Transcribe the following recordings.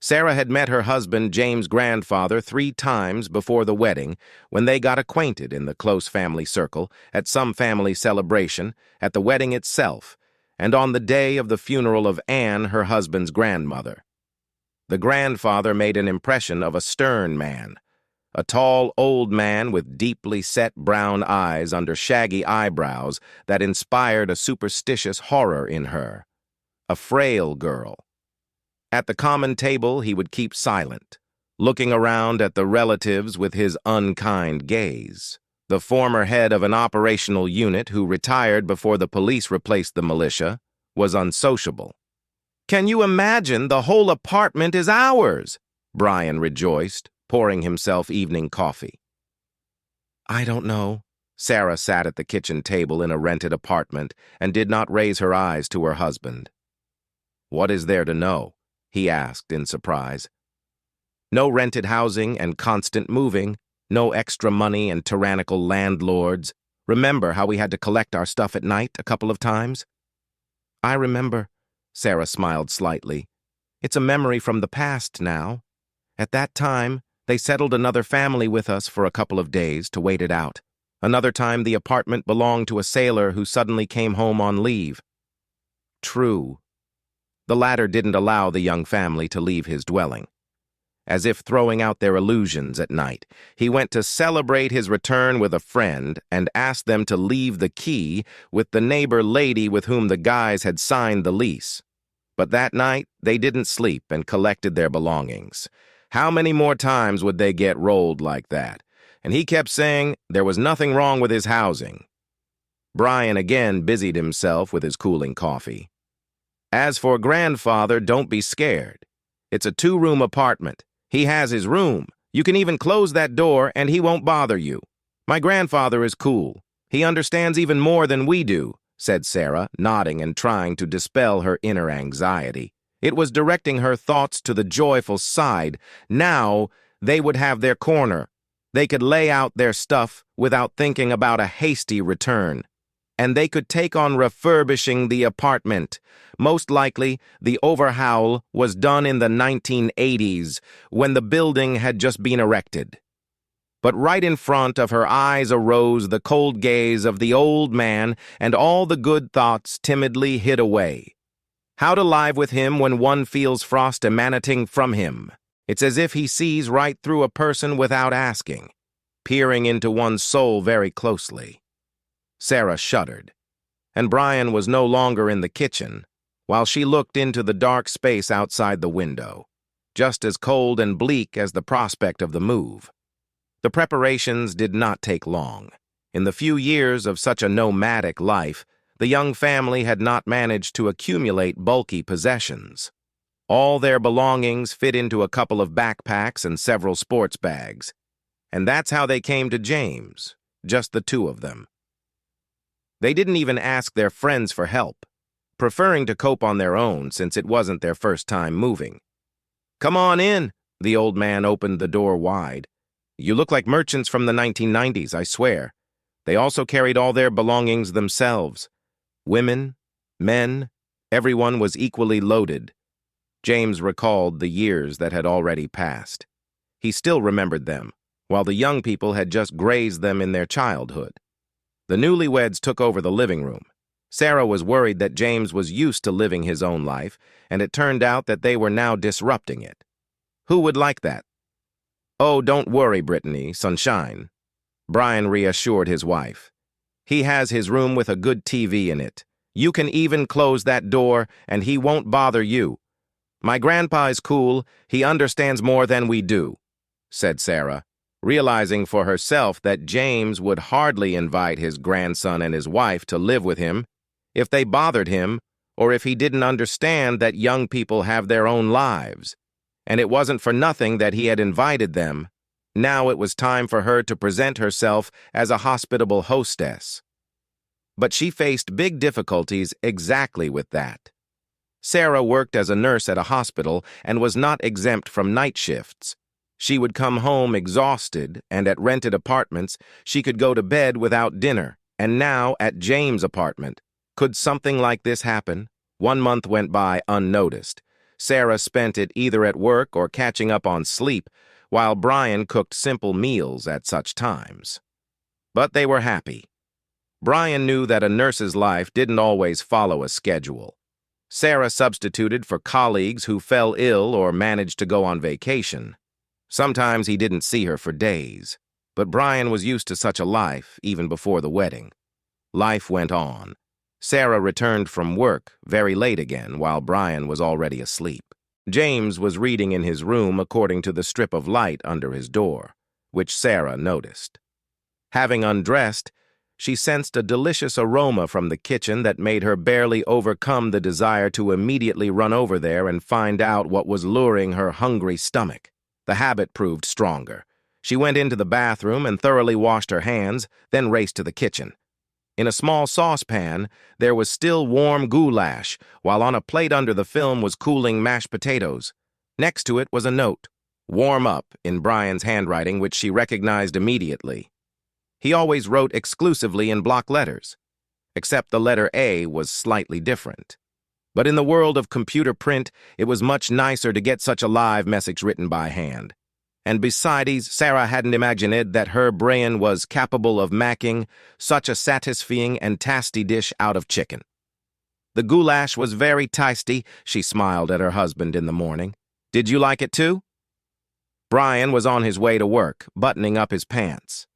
Sarah had met her husband, James' grandfather, 3 times before the wedding, when they got acquainted in the close family circle, at some family celebration, at the wedding itself, and on the day of the funeral of Anne, her husband's grandmother. The grandfather made an impression of a stern man, a tall, old man with deeply set brown eyes under shaggy eyebrows that inspired a superstitious horror in her. A frail girl. At the common table, he would keep silent, looking around at the relatives with his unkind gaze. The former head of an operational unit who retired before the police replaced the militia was unsociable. "Can you imagine? The whole apartment is ours," Brian rejoiced, pouring himself evening coffee. "I don't know." Sarah sat at the kitchen table in a rented apartment and did not raise her eyes to her husband. "What is there to know?" he asked in surprise. "No rented housing and constant moving, no extra money and tyrannical landlords. Remember how we had to collect our stuff at night a couple of times?" "I remember," Sarah smiled slightly. "It's a memory from the past now. At that time, they settled another family with us for a couple of days to wait it out. Another time, the apartment belonged to a sailor who suddenly came home on leave." True. The latter didn't allow the young family to leave his dwelling. As if throwing out their illusions at night, he went to celebrate his return with a friend and asked them to leave the key with the neighbor lady with whom the guys had signed the lease. But that night, they didn't sleep and collected their belongings. How many more times would they get rolled like that? And he kept saying there was nothing wrong with his housing. Brian again busied himself with his cooling coffee. "As for grandfather, don't be scared. It's a 2-room apartment. He has his room. You can even close that door and he won't bother you. My grandfather is cool. He understands even more than we do," said Sarah, nodding and trying to dispel her inner anxiety. It was directing her thoughts to the joyful side. Now they would have their corner. They could lay out their stuff without thinking about a hasty return. And they could take on refurbishing the apartment. Most likely, the overhaul was done in the 1980s, when the building had just been erected. But right in front of her eyes arose the cold gaze of the old man, and all the good thoughts timidly hid away. How to live with him when one feels frost emanating from him? It's as if he sees right through a person without asking, peering into one's soul very closely. Sarah shuddered, and Brian was no longer in the kitchen, while she looked into the dark space outside the window, just as cold and bleak as the prospect of the move. The preparations did not take long. In the few years of such a nomadic life, the young family had not managed to accumulate bulky possessions. All their belongings fit into a couple of backpacks and several sports bags. And that's how they came to James, just the 2 of them. They didn't even ask their friends for help, preferring to cope on their own since it wasn't their first time moving. "Come on in." The old man opened the door wide. "You look like merchants from the 1990s, I swear." They also carried all their belongings themselves. Women, men, everyone was equally loaded. James recalled the years that had already passed. He still remembered them, while the young people had just grazed them in their childhood. The newlyweds took over the living room. Sarah was worried that James was used to living his own life, and it turned out that they were now disrupting it. Who would like that? "Oh, don't worry, Brittany, sunshine," Brian reassured his wife. "He has his room with a good TV in it. You can even close that door, and he won't bother you. My grandpa's cool. He understands more than we do," said Sarah, realizing for herself that James would hardly invite his grandson and his wife to live with him if they bothered him or if he didn't understand that young people have their own lives. And it wasn't for nothing that he had invited them. Now it was time for her to present herself as a hospitable hostess. But she faced big difficulties exactly with that. Sarah worked as a nurse at a hospital and was not exempt from night shifts. She would come home exhausted, and at rented apartments, she could go to bed without dinner. And now, at James' apartment, could something like this happen? 1 month went by unnoticed. Sarah spent it either at work or catching up on sleep, while Brian cooked simple meals at such times. But they were happy. Brian knew that a nurse's life didn't always follow a schedule. Sarah substituted for colleagues who fell ill or managed to go on vacation. Sometimes he didn't see her for days, but Brian was used to such a life even before the wedding. Life went on. Sarah returned from work very late again while Brian was already asleep. James was reading in his room according to the strip of light under his door, which Sarah noticed. Having undressed, she sensed a delicious aroma from the kitchen that made her barely overcome the desire to immediately run over there and find out what was luring her hungry stomach. The habit proved stronger. She went into the bathroom and thoroughly washed her hands, then raced to the kitchen. In a small saucepan, there was still warm goulash, while on a plate under the film was cooling mashed potatoes. Next to it was a note, "Warm up," in Brian's handwriting, which she recognized immediately. He always wrote exclusively in block letters, except the letter A was slightly different. But in the world of computer print, it was much nicer to get such a live message written by hand. And besides, Sarah hadn't imagined that her brain was capable of making such a satisfying and tasty dish out of chicken. The goulash was very tasty, she smiled at her husband in the morning. Did you like it too? Brian was on his way to work, buttoning up his pants.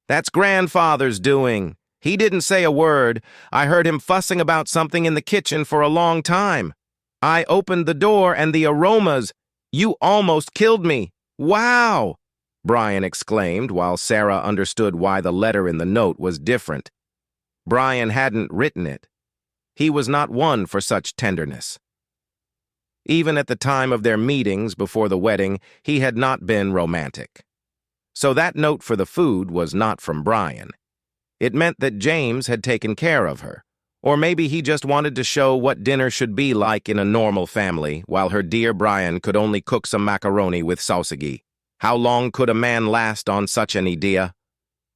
That's grandfather's doing. He didn't say a word. I heard him fussing about something in the kitchen for a long time. I opened the door and the aromas. You almost killed me. Wow! Brian exclaimed while Sarah understood why the letter in the note was different. Brian hadn't written it. He was not one for such tenderness. Even at the time of their meetings before the wedding, he had not been romantic. So that note for the food was not from Brian. It meant that James had taken care of her. Or maybe he just wanted to show what dinner should be like in a normal family, while her dear Brian could only cook some macaroni with sausage. How long could a man last on such an idea?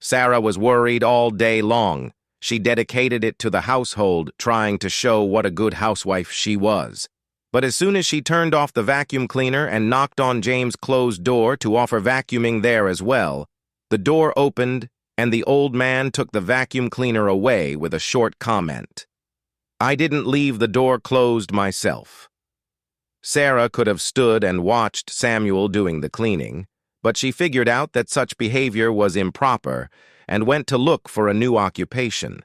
Sarah was worried all day long. She dedicated it to the household, trying to show what a good housewife she was. But as soon as she turned off the vacuum cleaner and knocked on James' closed door to offer vacuuming there as well, the door opened and the old man took the vacuum cleaner away with a short comment. I didn't leave the door closed myself. Sarah could have stood and watched Samuel doing the cleaning, but she figured out that such behavior was improper and went to look for a new occupation.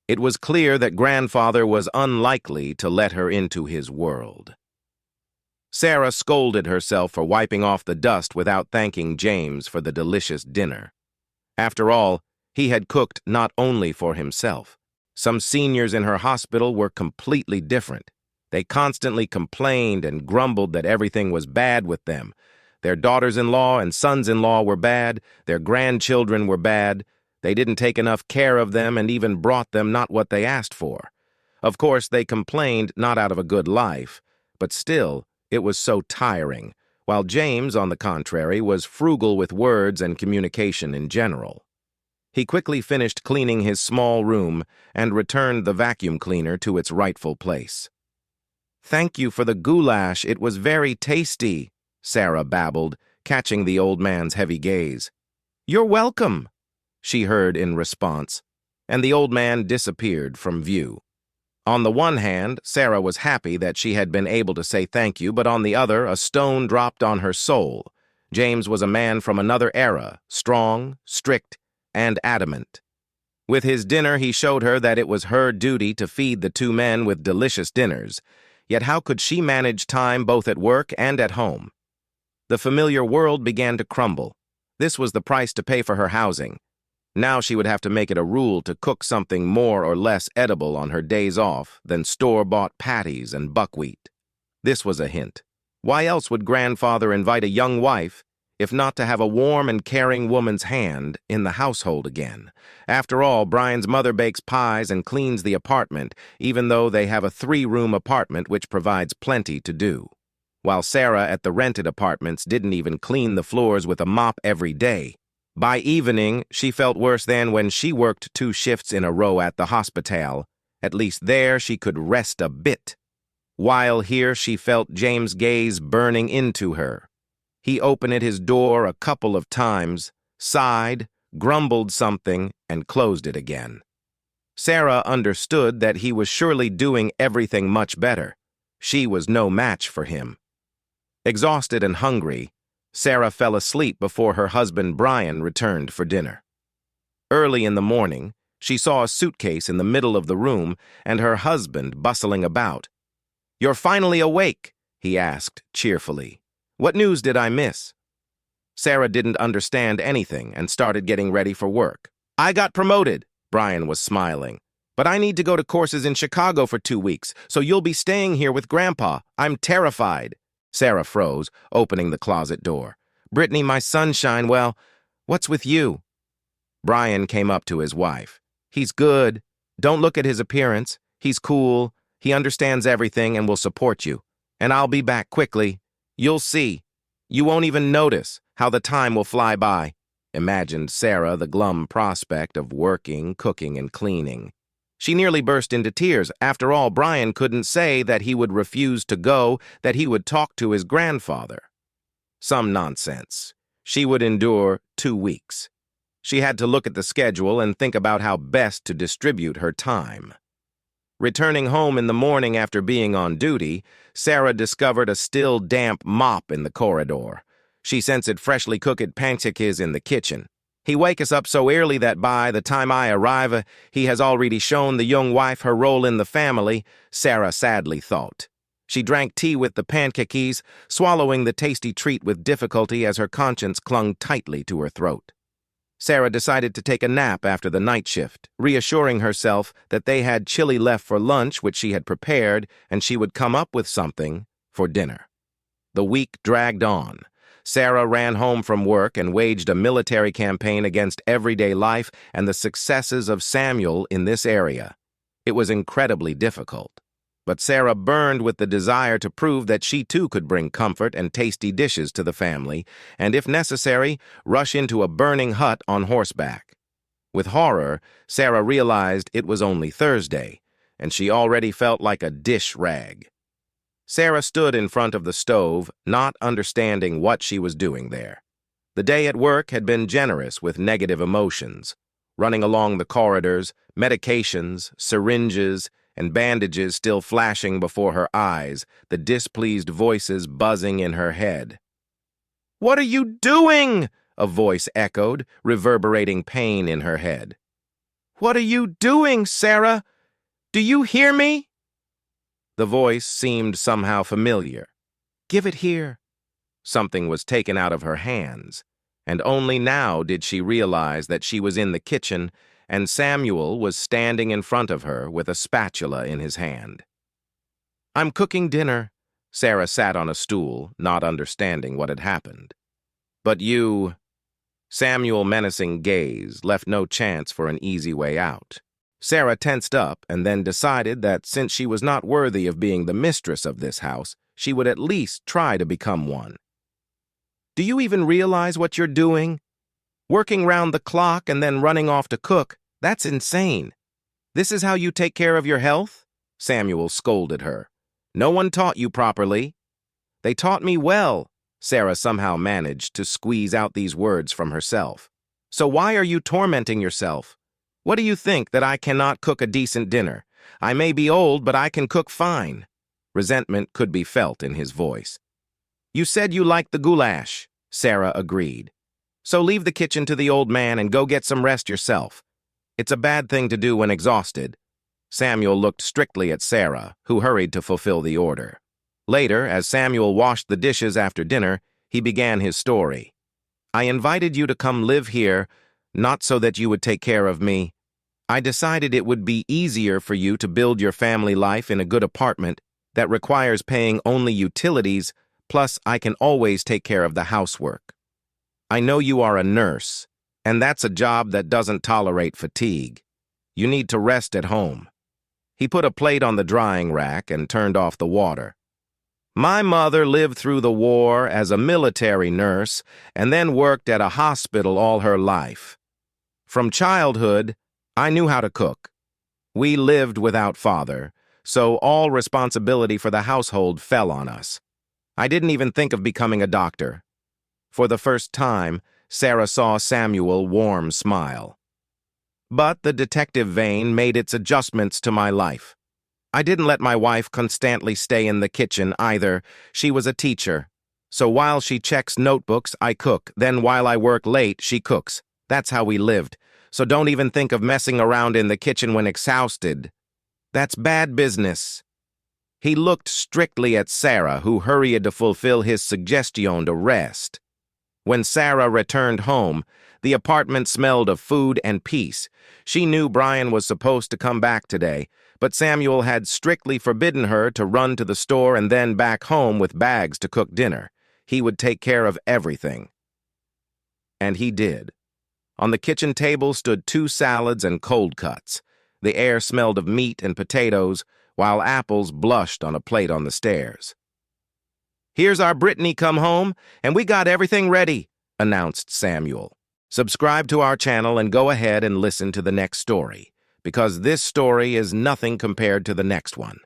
It was clear that grandfather was unlikely to let her into his world. Sarah scolded herself for wiping off the dust without thanking James for the delicious dinner. After all, he had cooked not only for himself. Some seniors in her hospital were completely different. They constantly complained and grumbled that everything was bad with them. Their daughters-in-law and sons-in-law were bad, their grandchildren were bad. They didn't take enough care of them and even brought them not what they asked for. Of course, they complained not out of a good life, but still, it was so tiring, while James, on the contrary, was frugal with words and communication in general. He quickly finished cleaning his small room and returned the vacuum cleaner to its rightful place. Thank you for the goulash, it was very tasty, Sarah babbled, catching the old man's heavy gaze. You're welcome, she heard in response, and the old man disappeared from view. On the one hand, Sarah was happy that she had been able to say thank you, but on the other, a stone dropped on her soul. James was a man from another era, strong, strict, and adamant. With his dinner, he showed her that it was her duty to feed the two men with delicious dinners. Yet how could she manage time both at work and at home? The familiar world began to crumble. This was the price to pay for her housing. Now she would have to make it a rule to cook something more or less edible on her days off than store-bought patties and buckwheat. This was a hint. Why else would grandfather invite a young wife, if not to have a warm and caring woman's hand in the household again? After all, Brian's mother bakes pies and cleans the apartment, even though they have a 3-room apartment which provides plenty to do. While Sarah at the rented apartments didn't even clean the floors with a mop every day. By evening, she felt worse than when she worked 2 shifts in a row at the hospital. At least there she could rest a bit. While here, she felt James' gaze burning into her. He opened his door a couple of times, sighed, grumbled something, and closed it again. Sarah understood that he was surely doing everything much better. She was no match for him. Exhausted and hungry, Sarah fell asleep before her husband Brian returned for dinner. Early in the morning, she saw a suitcase in the middle of the room and her husband bustling about. "You're finally awake," he asked cheerfully. "What news did I miss?" Sarah didn't understand anything and started getting ready for work. "I got promoted," Brian was smiling. "But I need to go to courses in Chicago for 2 weeks, so you'll be staying here with Grandpa. I'm terrified." Sarah froze, opening the closet door. "Brittany, my sunshine, well, what's with you?" Brian came up to his wife. "He's good. Don't look at his appearance. He's cool. He understands everything and will support you. And I'll be back quickly. You'll see. You won't even notice how the time will fly by." Imagined Sarah the glum prospect of working, cooking, and cleaning. She nearly burst into tears. After all, Brian couldn't say that he would refuse to go, that he would talk to his grandfather. Some nonsense. She would endure 2 weeks. She had to look at the schedule and think about how best to distribute her time. Returning home in the morning after being on duty, Sarah discovered a still damp mop in the corridor. She sensed freshly cooked pancakes in the kitchen. "He wake us up so early that by the time I arrive, he has already shown the young wife her role in the family," Sarah sadly thought. She drank tea with the pancakes, swallowing the tasty treat with difficulty as her conscience clung tightly to her throat. Sarah decided to take a nap after the night shift, reassuring herself that they had chili left for lunch, which she had prepared, and she would come up with something for dinner. The week dragged on. Sarah ran home from work and waged a military campaign against everyday life and the successes of Samuel in this area. It was incredibly difficult. But Sarah burned with the desire to prove that she too could bring comfort and tasty dishes to the family, and if necessary, rush into a burning hut on horseback. With horror, Sarah realized it was only Thursday, and she already felt like a dish rag. Sarah stood in front of the stove, not understanding what she was doing there. The day at work had been generous with negative emotions. Running along the corridors, medications, syringes, and bandages still flashing before her eyes, the displeased voices buzzing in her head. "What are you doing?" a voice echoed, reverberating pain in her head. "What are you doing, Sarah? Do you hear me?" The voice seemed somehow familiar. "Give it here." Something was taken out of her hands, and only now did she realize that she was in the kitchen and Samuel was standing in front of her with a spatula in his hand. "I'm cooking dinner." Sarah sat on a stool, not understanding what had happened. "But you—" Samuel's menacing gaze left no chance for an easy way out. Sarah tensed up and then decided that since she was not worthy of being the mistress of this house, she would at least try to become one. "Do you even realize what you're doing? Working round the clock and then running off to cook, that's insane. This is how you take care of your health?" Samuel scolded her. "No one taught you properly." "They taught me well." Sarah somehow managed to squeeze out these words from herself. "So why are you tormenting yourself? What do you think, that I cannot cook a decent dinner? I may be old, but I can cook fine." Resentment could be felt in his voice. "You said you liked the goulash," Sarah agreed. "So leave the kitchen to the old man and go get some rest yourself. It's a bad thing to do when exhausted." Samuel looked strictly at Sarah, who hurried to fulfill the order. Later, as Samuel washed the dishes after dinner, he began his story. "I invited you to come live here, not so that you would take care of me. I decided it would be easier for you to build your family life in a good apartment that requires paying only utilities, plus I can always take care of the housework. I know you are a nurse, and that's a job that doesn't tolerate fatigue. You need to rest at home." He put a plate on the drying rack and turned off the water. "My mother lived through the war as a military nurse and then worked at a hospital all her life. From childhood, I knew how to cook. We lived without father, so all responsibility for the household fell on us. I didn't even think of becoming a doctor. For the first time, Sarah saw Samuel's warm smile. But the detective vein made its adjustments to my life. I didn't let my wife constantly stay in the kitchen either. She was a teacher. So while she checks notebooks, I cook. Then while I work late, she cooks. That's how we lived. So don't even think of messing around in the kitchen when exhausted. That's bad business. He looked strictly at Sarah, who hurried to fulfill his suggestion to rest. When Sarah returned home, the apartment smelled of food and peace. She knew Brian was supposed to come back today, but Samuel had strictly forbidden her to run to the store and then back home with bags to cook dinner. He would take care of everything. And he did. On the kitchen table stood 2 salads and cold cuts. The air smelled of meat and potatoes, while apples blushed on a plate on the stairs. "Here's our Brittany come home, and we got everything ready," announced Samuel. Subscribe to our channel and go ahead and listen to the next story, because this story is nothing compared to the next one.